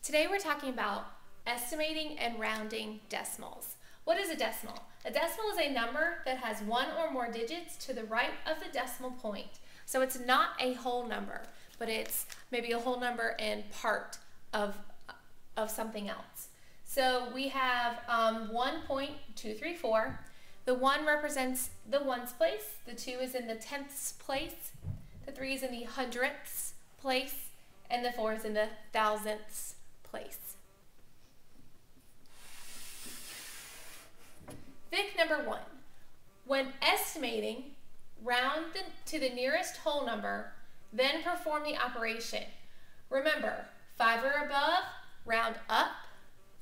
Today we're talking about estimating and rounding decimals. What is a decimal? A decimal is a number that has one or more digits to the right of the decimal point. So it's not a whole number, but it's maybe a whole number and part of something else. So we have 1.234. The 1 represents the ones place, the 2 is in the tenths place, the 3 is in the hundredths place, and the 4 is in the thousandths place. Vic number 1. When estimating, round to the nearest whole number, then perform the operation. Remember, 5 or above, round up,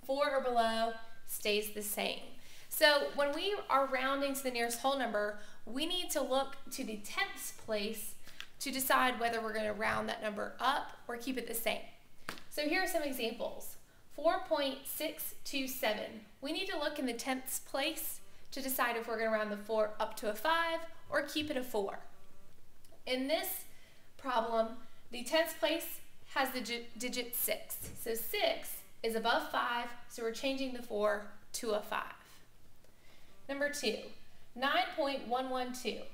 4 or below, stays the same. So when we are rounding to the nearest whole number, we need to look to the tenths place to decide whether we're going to round that number up or keep it the same. So here are some examples. 4.627. We need to look in the tenths place to decide if we're going to round the 4 up to a 5 or keep it a 4. In this problem, the tenths place has the digit 6. So 6 is above 5, so we're changing the 4 to a 5. Number 2, 9.112.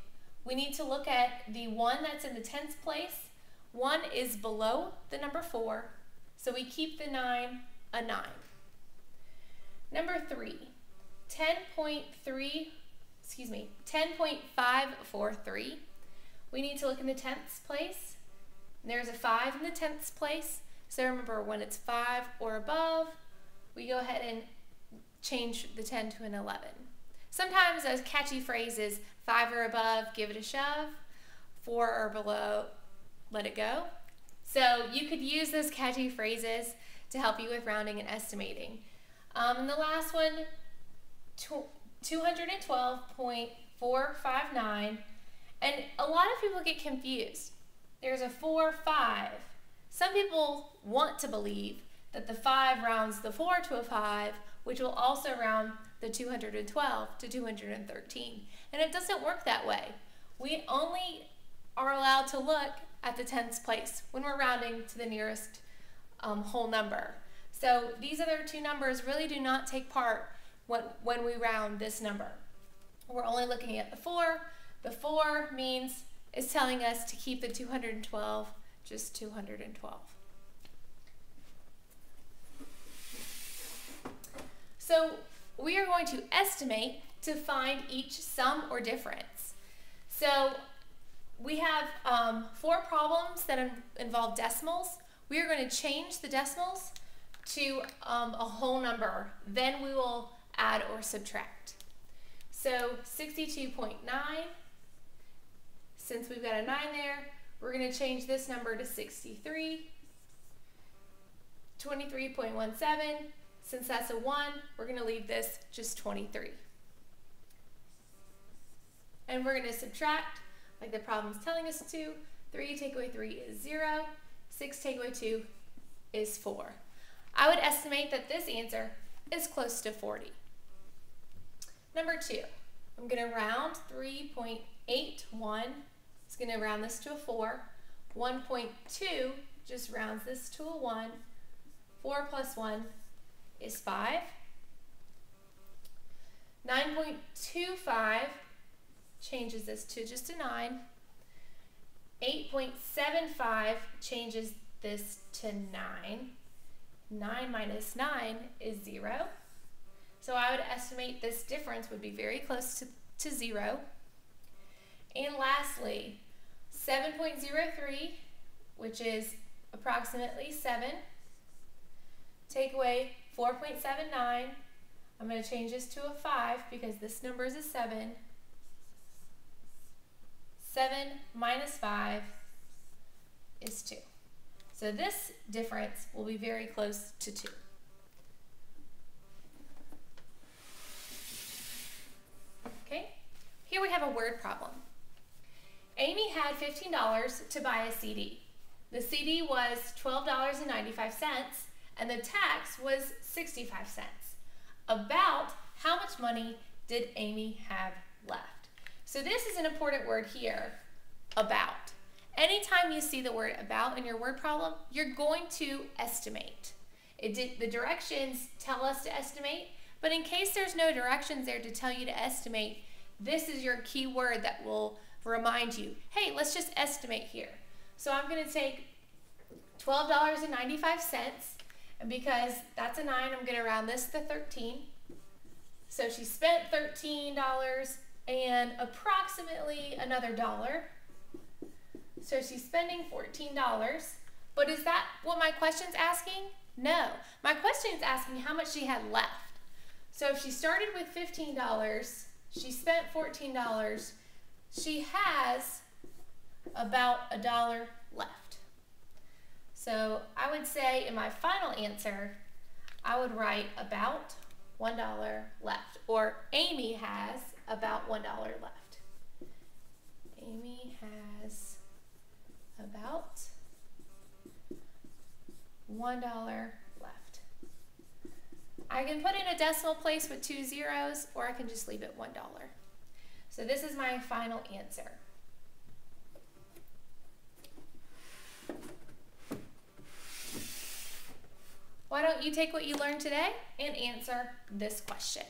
We need to look at the 1 that's in the tenths place. 1 is below the number 4, so we keep the 9 a 9. Number 3, 10.543. We need to look in the tenths place. There's a 5 in the tenths place, so remember when it's 5 or above, we go ahead and change the 10 to an 11. Sometimes those catchy phrases, 5 or above, give it a shove, 4 or below, let it go. So you could use those catchy phrases to help you with rounding and estimating. And the last one, 212.459. And a lot of people get confused. There's a 4, 5. Some people want to believe that the 5 rounds the 4 to a 5, which will also round the 212 to 213. And it doesn't work that way. We only are allowed to look at the tenths place when we're rounding to the nearest whole number. So these other two numbers really do not take part when we round this number. We're only looking at the 4. The 4 is telling us to keep the 212 just 212. So we are going to estimate to find each sum or difference. So we have 4 problems that involve decimals. We are going to change the decimals to a whole number. Then we will add or subtract. So 62.9, since we've got a 9 there, we're going to change this number to 63. 23.17, since that's a 1, we're going to leave this just 23. And we're going to subtract, like the problem's telling us to. 3 take away 3 is 0. 6 take away 2 is 4. I would estimate that this answer is close to 40. Number 2, I'm going to round 3.81. It's going to round this to a 4. 1.2 just rounds this to a 1. 4 plus 1 is 5. 9.25 changes this to just a 9. 8.75 changes this to 9. 9 minus 9 is 0. So I would estimate this difference would be very close to 0. And lastly, 7.03, which is approximately 7. Take away 4.79. I'm going to change this to a 5 because this number is a 7. 7 minus 5 is 2. So this difference will be very close to 2. Okay, here we have a word problem. Amy had $15 to buy a CD. The CD was $12.95 and the tax was 65 cents. About how much money did Amy have left? So this is an important word here, about. Anytime you see the word about in your word problem, you're going to estimate. The directions tell us to estimate, but in case there's no directions there to tell you to estimate, this is your key word that will remind you, hey, let's just estimate here. So I'm going to take $12.95, and because that's a 9, I'm going to round this to 13. So she spent $13 and approximately another $1. So she's spending $14. But is that what my question's asking? No. My question is asking how much she had left. So if she started with $15, she spent $14, she has about $1 left. So I would say in my final answer, I would write about $1 left, or Amy has about $1 left. Amy has about $1 left. I can put in a decimal place with 2 zeros, or I can just leave it $1. So this is my final answer. Why don't you take what you learned today and answer this question?